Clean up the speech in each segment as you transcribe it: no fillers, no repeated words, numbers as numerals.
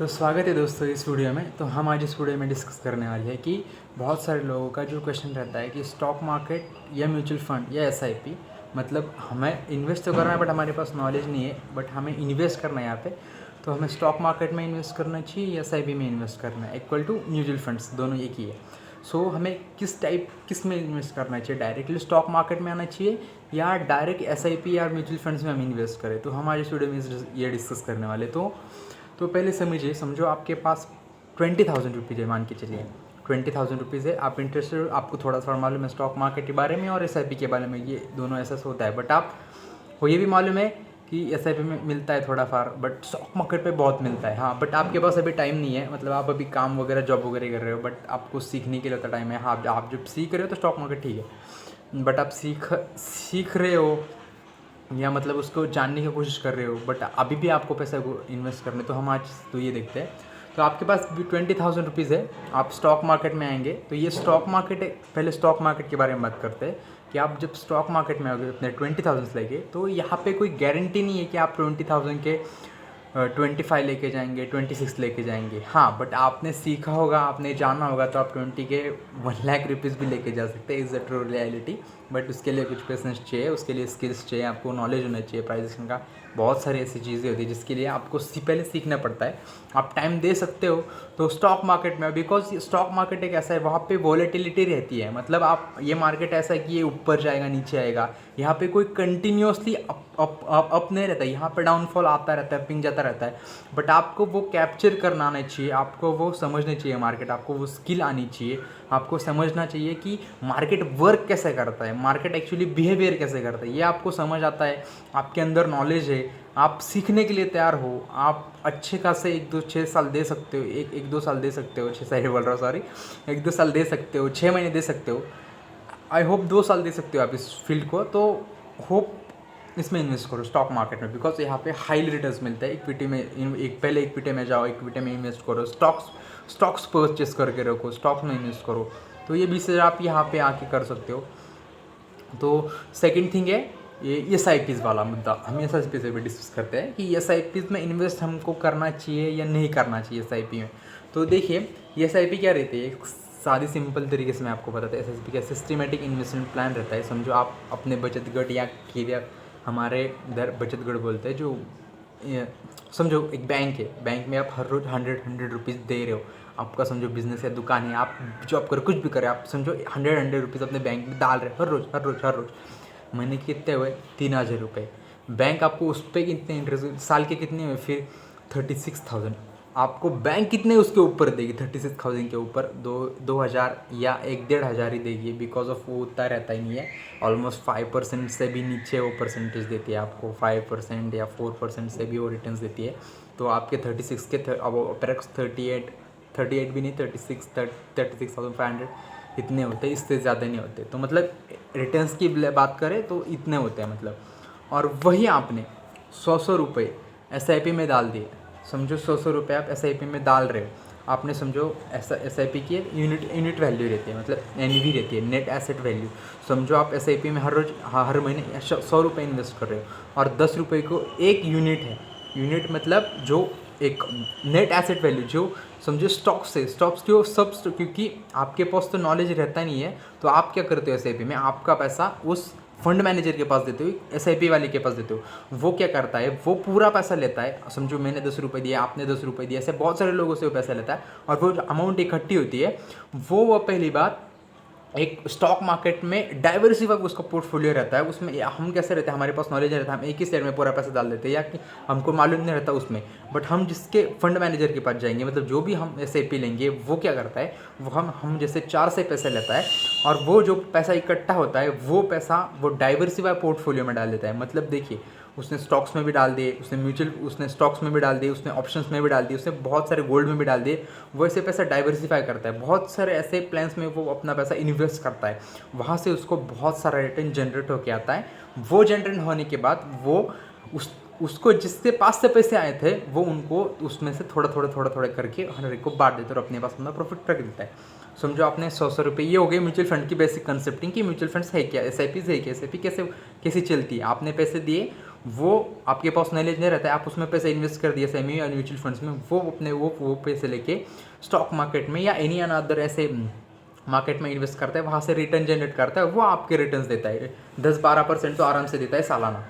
तो स्वागत है दोस्तों इस वीडियो में। तो हम आज इस वीडियो में डिस्कस करने वाले हैं कि बहुत सारे लोगों का जो क्वेश्चन रहता है कि स्टॉक मार्केट या म्यूचुअल फंड या एसआईपी, मतलब हमें इन्वेस्ट तो करना है बट हमारे पास नॉलेज नहीं है, बट हमें इन्वेस्ट करना है यहाँ पे। तो हमें स्टॉक मार्केट में इन्वेस्ट करना चाहिए या एसआईपी में इन्वेस्ट करना है, इक्वल टू म्यूचुअल फंड्स, दोनों एक ही है। सो हमें किस में इन्वेस्ट करना चाहिए, डायरेक्टली स्टॉक मार्केट में आना चाहिए या डायरेक्ट एसआईपी या म्यूचुअल फंड्स में हम इन्वेस्ट करें। तो हम आज इस वीडियो में ये डिस्कस करने वाले। तो पहले समझो आपके पास 20,000 रुपीज़ है, मान के चलिए 20,000 रुपीज़ है, आप इंटरेस्टेड हो, आपको थोड़ा सा मालूम है स्टॉक मार्केट के बारे में और एसआईपी के बारे में, ये दोनों ऐसा होता है। बट आपको ये भी मालूम है कि एसआईपी में मिलता है थोड़ा फार, बट स्टॉक मार्केट पे बहुत मिलता है। हाँ, बट आपके पास अभी टाइम नहीं है, मतलब आप अभी काम वगैरह जॉब वगैरह कर रहे हो, बट आपको सीखने के लिए उतना टाइम है। हाँ, आप जब सीख रहे हो तो स्टॉक मार्केट ठीक है, बट आप सीख रहे हो या मतलब उसको जानने की कोशिश कर रहे हो, बट अभी भी आपको पैसा को इन्वेस्ट करने। तो हम आज तो ये देखते हैं। तो आपके पास भी 20,000 रुपीज़ है, आप स्टॉक मार्केट में आएंगे। तो ये स्टॉक मार्केट है, पहले स्टॉक मार्केट के बारे में बात करते हैं कि आप जब स्टॉक मार्केट में आओगे अपने 20,000 लेके, तो यहाँ पे कोई गारंटी नहीं है कि आप 20,000 के 25 लेके जाएंगे, 26 लेके जाएंगे। हाँ, बट आपने सीखा होगा, आपने जाना होगा, तो आप 20 के 1 लाख रुपीज़ भी लेके जा सकते हैं। Is a true reality. But उसके लिए कुछ पेशेंस चाहिए, उसके लिए स्किल्स चाहिए, आपको नॉलेज होना चाहिए प्राइजेशन का। बहुत सारी ऐसी चीज़ें होती है जिसके लिए आपको पहले सीखना पड़ता है। आप टाइम दे सकते हो तो स्टॉक मार्केट में, बिकॉज स्टॉक मार्केट एक ऐसा है, वहाँ पे वॉलेटिलिटी रहती है। मतलब आप, ये मार्केट ऐसा है कि ये ऊपर जाएगा नीचे आएगा, यहाँ पे कोई कंटिन्यूसली अप नहीं रहता, यहाँ पे डाउनफॉल आता रहता है, पिंग जाता रहता है। बट आपको वो कैप्चर करना आना चाहिए, आपको वो समझना चाहिए मार्केट, आपको वो स्किल आनी चाहिए, आपको समझना चाहिए कि मार्केट वर्क कैसे करता है, मार्केट एक्चुअली बिहेवियर कैसे करता है। ये आपको समझ आता है, आपके अंदर नॉलेज है, आप सीखने के लिए तैयार हो। आप अच्छे खासे 1-2-6 साल दे सकते हो, एक 2 साल दे सकते हो, 6 साल बोल रहा हूँ, सॉरी, 1-2 साल दे सकते हो, 6 महीने दे सकते हो, आई होप 2 साल दे सकते हो आप इस फील्ड को। तो होप इसमें इन्वेस्ट करो स्टॉक मार्केट में, बिकॉज यहाँ पे हाईली रिटर्न्स मिलता है। इक्विटी में पहले इक्विटी में जाओ, इक्विटी में इन्वेस्ट करो, स्टॉक्स परचेस करके रखो, स्टॉक में इन्वेस्ट करो। तो ये 20,000 आप यहाँ पे आके कर सकते हो। तो सेकंड थिंग है ये एस आई पीज़ वाला मुद्दा। हम एस आई पी से भी डिस्कस करते हैं कि एस आई पीज़ में इन्वेस्ट हमको करना चाहिए या नहीं करना चाहिए एस आई पी में। तो देखिए, ये एस आई पी क्या रहती है, एक सादी सिंपल तरीके से मैं आपको बताता हूँ। एस आई पी का सिस्टमेटिक इन्वेस्टमेंट प्लान रहता है। समझो आप अपने बचत गढ़ या हमारे इधर बचत गढ़ बोलते हैं, जो समझो एक बैंक है, बैंक में आप हर रोज़ 100 रुपीज़ दे रहे हो। आपका समझो बिजनेस है, दुकान है, आप जॉब करो, कुछ भी करें, आप समझो 100 रुपीज़ अपने बैंक में डाल रहे हो हर रोज़। महीने के कितने हुए? 3,000 रुपये। बैंक आपको उस पर कितने इंटरेस्ट, साल के कितने हुए फिर? 36,000। आपको बैंक कितने उसके ऊपर देगी? 36,000 के ऊपर 2,000 या 1-1,500 ही देगी, बिकॉज ऑफ वो उतना रहता ही नहीं है। ऑलमोस्ट 5% से भी नीचे वो परसेंटेज देती है आपको, 5% या 4% से भी वो रिटर्न्स देती है। तो आपके 36 के अब अप्रॉक्स 38 भी नहीं, 36,500 इतने होते हैं, इससे ज़्यादा नहीं होते। तो मतलब रिटर्न्स की बात करें तो इतने होते हैं मतलब। और वही आपने 100 रुपये एस आई पी में डाल दिए। समझो 100 रुपये आप एस आई पी में डाल रहे हो, आपने समझो एस आई पी की यूनिट वैल्यू रहती है, मतलब एन वी रहती है, नेट एसेट वैल्यू। समझो आप एस आई पी में हर महीने 100 रुपये इन्वेस्ट कर रहे हो और 10 रुपये को एक यूनिट है। यूनिट मतलब जो एक नेट एसेट वैल्यू, जो समझो स्टॉक्स जो सब, क्योंकि आपके पास तो नॉलेज रहता नहीं है। तो आप क्या करते हो, एस आई पी में आपका पैसा उस फंड मैनेजर के पास देते हो, एस आई पी वाले के पास देते हो। वो क्या करता है, वो पूरा पैसा लेता है। समझो मैंने 10 रुपये दिया, आपने 10 रुपये दिया, ऐसे बहुत सारे लोगों से वो पैसा लेता है। और वो जो अमाउंट इकट्ठी होती है, वो पहली बात एक स्टॉक मार्केट में डाइवर्सिफाई उसका पोर्टफोलियो रहता है। उसमें हम कैसे रहते हैं, हमारे पास नॉलेज रहता है, हम एक ही शेयर में पूरा पैसा डाल देते हैं, या कि हमको मालूम नहीं रहता उसमें। बट हम जिसके फंड मैनेजर के पास जाएंगे, मतलब जो भी हम एस आई पी लेंगे, वो क्या करता है, वो हम जैसे 4 से पैसे लेता है, और वो जो पैसा इकट्ठा होता है वो पैसा वो डाइवर्सिफाई पोर्टफोलियो में डाल देता है। मतलब देखिए, उसने स्टॉक्स में भी डाल दिए, उसने स्टॉक्स में भी डाल दिए, उसने ऑप्शंस में भी डाल दिए, उसने बहुत सारे गोल्ड में भी डाल दिए। वो ऐसे पैसा डाइवर्सिफाई करता है, बहुत सारे ऐसे प्लान्स में वो अपना पैसा इन्वेस्ट करता है। वहाँ से उसको बहुत सारा रिटर्न जनरेट होकर आता है। वो जनरेट होने के बाद वो उसको जिसके पास से पैसे आए थे, वो उनको उसमें से थोड़ा करके हर एक को बांट देते और अपने पास अपना प्रॉफिट रख देता है। समझो आपने 100 रुपये, ये हो गए म्यूचुअल फंड की बेसिक कंसेप्टिंग कि म्यूचुअल फंड्स है क्या, एस आई पी है क्या, एस आई पी कैसे चलती है। आपने पैसे दिए, वो आपके पास नॉलेज नहीं रहता है, आप उसमें पैसे इन्वेस्ट कर दिए सेमी या म्यूचुअल फंड्स में, वो अपने वो पैसे लेके स्टॉक मार्केट में या एनी अनदर ऐसे मार्केट में इन्वेस्ट करता है, वहाँ से रिटर्न जनरेट करता है, वो आपके रिटर्न्स देता है 10-12% तो आराम से देता है सालाना।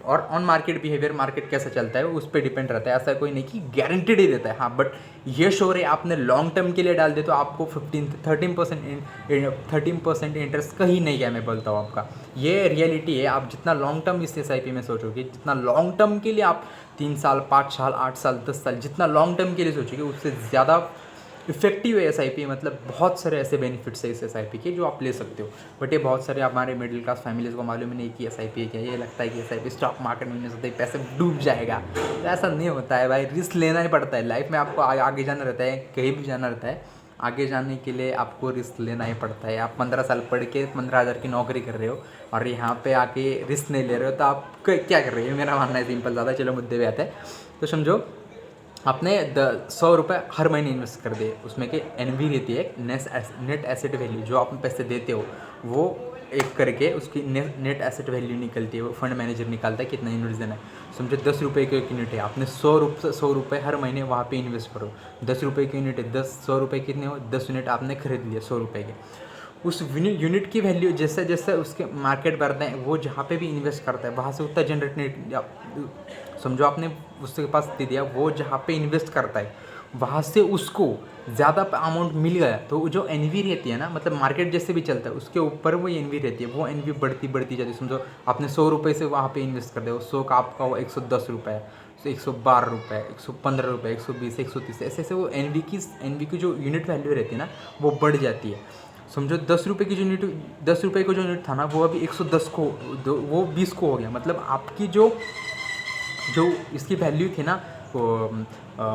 और ऑन मार्केट बिहेवियर, मार्केट कैसा चलता है उस पर डिपेंड रहता है, ऐसा कोई नहीं कि गारंटीड ही देता है। हाँ, बट ये श्योर है आपने लॉन्ग टर्म के लिए डाल दे तो आपको 13% इंटरेस्ट कहीं नहीं है, मैं बोलता हूँ आपका ये रियलिटी है। आप जितना लॉन्ग टर्म इस SIP में सोचोगे, जितना लॉन्ग टर्म के लिए आप 3 साल 5 साल 8 साल 10 साल जितना लॉन्ग टर्म के लिए सोचोगे, उससे ज़्यादा इफेक्टिव है SIP। मतलब बहुत सारे ऐसे बेनिफिट्स है इस SIP के जो आप ले सकते हो, बट ये बहुत सारे हमारे मिडिल क्लास फैमिलीज़ को मालूम नहीं कि SIP है क्या। ये लगता है कि SIP स्टॉक मार्केट में इन्वेस्ट होता है, पैसे डूब जाएगा। तो ऐसा नहीं होता है भाई, रिस्क लेना ही पड़ता है लाइफ में। आपको आगे जाना रहता है, कहीं भी जाना रहता है, आगे जाने के लिए आपको रिस्क लेना ही पड़ता है। आप 15 साल पढ़ के 15,000 की नौकरी कर रहे हो और यहाँ पे आके रिस्क नहीं ले रहे हो, तो आप क्या कर रहे हो? मेरा मानना है सिंपल, ज़्यादा चलो मुद्दे पे आते हैं। तो समझो आपने 100 रुपये हर महीने इन्वेस्ट कर दिए, उसमें कि NV रहती है नेट एसेट वैल्यू, जो आप पैसे देते हो वो एक करके उसकी नेट एसेट वैल्यू निकलती है, वो फंड मैनेजर निकालता है कितना इन्वेस्ट देना है। समझो 10 रुपये की यूनिट है, आपने 100 रुपये हर महीने वहाँ पे इन्वेस्ट करो। 10 रुपये की यूनिट है, 100 रुपये कितने हो? 10 यूनिट आपने खरीद लिया 100 रुपये के। उस यूनिट की वैल्यू जैसे जैसे उसके मार्केट बढ़ते हैं, वो जहाँ पे भी इन्वेस्ट करता है वहाँ से उतना जनरेट नहीं, समझो आपने उसके पास दे दिया, वो जहाँ पे इन्वेस्ट करता है वहाँ से उसको ज़्यादा अमाउंट मिल गया, तो जो NV रहती है ना, मतलब मार्केट जैसे भी चलता है उसके ऊपर वो NV रहती है, वो NV बढ़ती बढ़ती जाती है। समझो आपने 100 रुपये से वहाँ पे इन्वेस्ट कर दिया, 100 का आपका वो 110 रुपये, 112 रुपये, 115 रुपये, 120, 130, ऐसे ऐसे वो NV की जो यूनिट वैल्यू रहती है ना, वो बढ़ जाती है। समझो 10 रुपये की जो यूनिट, 10 रुपये का जो यूनिट था ना, वो अभी 110 को, वो 20 को हो गया। मतलब आपकी जो इसकी वैल्यू थी ना, वो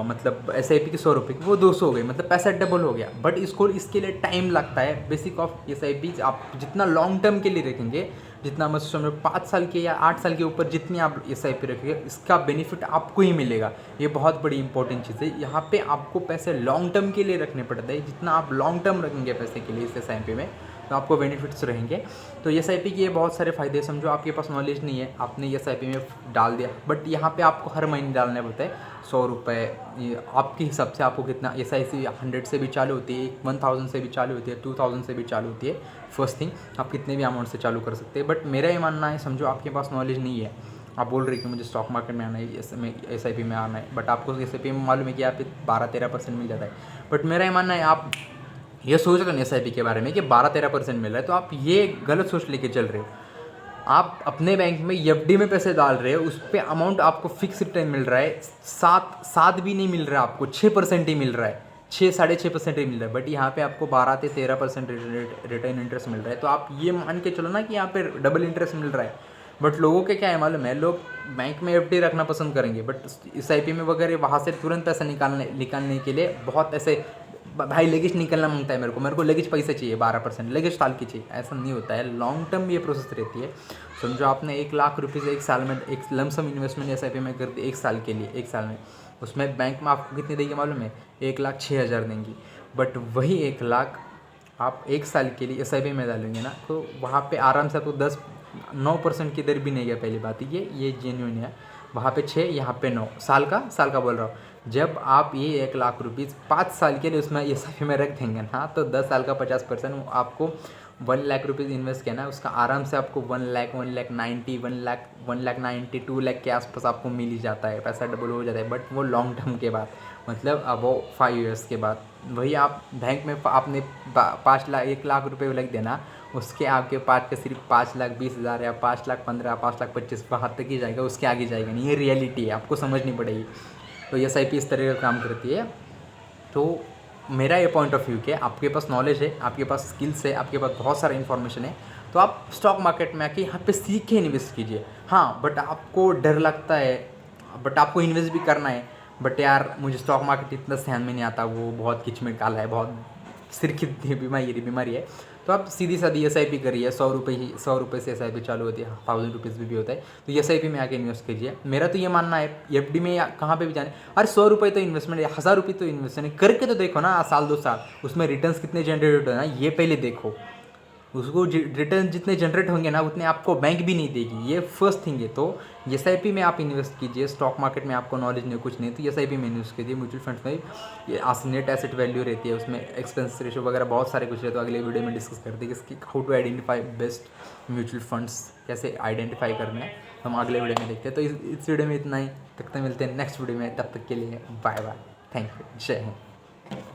मतलब SIP की 100 रुपये की, वो 200 हो गई, मतलब पैसा डबल हो गया। बट इसके लिए टाइम लगता है। बेसिक ऑफ SIP आप जितना लॉन्ग टर्म के लिए रखेंगे, जितना मतलब समझो 5 साल के या 8 साल के ऊपर जितनी आप SIP रखेंगे, इसका बेनिफिट आपको ही मिलेगा। ये बहुत बड़ी इंपॉर्टेंट चीज़ है। यहाँ पे आपको पैसे लॉन्ग टर्म के लिए रखने पड़ते हैं। जितना आप लॉन्ग टर्म रखेंगे पैसे के लिए इस SIP में, तो आपको बेनिफिट्स रहेंगे। तो SIP के ये बहुत सारे फ़ायदे। समझो आपके पास नॉलेज नहीं है, आपने SIP में डाल दिया, बट यहाँ पे आपको हर महीने डालने पड़ता है 100 रुपये। आपके हिसाब से आपको कितना, SIP 100 से भी चालू होती है, 1000 से भी चालू होती है, 2000 से भी चालू होती है। फर्स्ट थिंग, आप कितने भी अमाउंट से चालू कर सकते हैं। बट मेरा ये मानना है, समझो आपके पास नॉलेज नहीं है, आप बोल रहे कि मुझे स्टॉक मार्केट में आना है, SIP में आना है, बट आपको SIP में मालूम है कि यहाँ पे 12-13% मिल जाता है। बट मेरा ये मानना है, आप ये सोच रहे हो SIP के बारे में कि 12-13% मिल रहा है, तो आप ये गलत सोच लेके चल रहे हो। आप अपने बैंक में FD में पैसे डाल रहे हो, उस पर अमाउंट आपको फिक्स रिटर्न मिल रहा है, 7 भी नहीं मिल रहा है आपको, 6% ही मिल रहा है, 6-6.5% ही मिल रहा है। बट यहाँ पे आपको 12-13% रिटर्न इंटरेस्ट मिल रहा है। तो आप ये मान के चलो ना कि यहाँ पे डबल इंटरेस्ट मिल रहा है। बट लोगों के क्या है मालूम है, लोग बैंक में FD रखना पसंद करेंगे, बट SIP में वगैरह वहाँ से तुरंत पैसा निकालने के लिए बहुत ऐसे, भाई लेगेज निकलना मांगता है मेरे को लेगेज पैसे चाहिए, 12% लेगेज साल की चाहिए। ऐसा नहीं होता है, लॉन्ग टर्म ये प्रोसेस रहती है। समझो आपने 1 लाख रुपये एक साल में एक लमसम इन्वेस्टमेंट SIP में कर दी 1 साल के लिए, 1 साल में, उसमें बैंक में आपको कितने देगी मालूम है? 1,06,000 देंगी। बट वही 1 लाख आप 1 साल के लिए SIP में डालेंगे ना, तो वहाँ पे आराम से आपको 9% की दर भी नहीं है। पहली बात ये जेन्युइन है। वहाँ पे 6, यहाँ पे 9, साल का बोल रहा हूँ। जब आप ये 1 लाख रुपये 5 साल के लिए उसमें SIP में रख देंगे ना, तो 10 साल का 50% आपको 1 लाख रुपीज़ इन्वेस्ट किया ना, उसका आराम से आपको 1 लाख 1,90,000 2 लाख के आसपास आपको मिल ही जाता है, पैसा डबल हो जाता है। बट वो लॉन्ग टर्म के बाद, मतलब अब वो 5 ईयर्स के बाद। वही आप बैंक में आपने 1 लाख रुपये लग देना, उसके आपके पास के सिर्फ 5,20,000 या 5,15,000 5,25,000 वहाँ तक ही जाएगा, उसके आगे जाएगा नहीं। ये रियलिटी है, आपको समझनी पड़ेगी। तो SIP इस तरह का काम करती है। तो मेरा ये पॉइंट ऑफ व्यू कि आपके पास नॉलेज है, आपके पास स्किल्स है, आपके पास बहुत सारा इन्फॉर्मेशन है, तो आप स्टॉक मार्केट में आके यहाँ पे सीख के इन्वेस्ट कीजिए। हाँ, बट आपको डर लगता है, बट आपको इन्वेस्ट भी करना है, बट यार मुझे स्टॉक मार्केट इतना ध्यान में नहीं आता, वो बहुत किचमिच काला है, बहुत सिर की बीमारी है, तो आप सीधी सादी SIP करिए। 100 रुपये से SIP चालू होती है, 1000 रुपीज़ भी होता है, तो SIP में आके इन्वेस्ट कीजिए। मेरा तो ये मानना है, FD में या कहाँ पे भी जाने, अरे 100 रुपये तो इन्वेस्टमेंट या 1000 रुपये तो इन्वेस्टमेंट करके तो देखो ना, साल 2 साल उसमें रिटर्न्स कितने जनरेट होते हैं ना, ये पहले देखो। उसको रिटर्न जितने जनरेट होंगे ना उतने आपको बैंक भी नहीं देगी, ये फर्स्ट थिंग है। तो एस आई पी में आप इन्वेस्ट कीजिए। स्टॉक मार्केट में आपको नॉलेज नहीं कुछ नहीं तो एस आई पी में इन्वेस्ट कीजिए। म्यूचुअल फंड्स में ये नेट एसेट वैल्यू रहती है, उसमें एक्सपेंस रेशो वगैरह बहुत सारे कुछ रहते हैं। तो अगले वीडियो में डिस्कस करते हैं कि how to identify best mutual funds, कैसे आइडेंटिफाई करना है, हम अगले वीडियो में देखते हैं। तो इस वीडियो में इतना ही, तब तक मिलते हैं नेक्स्ट वीडियो में, तब तक के लिए बाय बाय, थैंक यू, जय हिंद।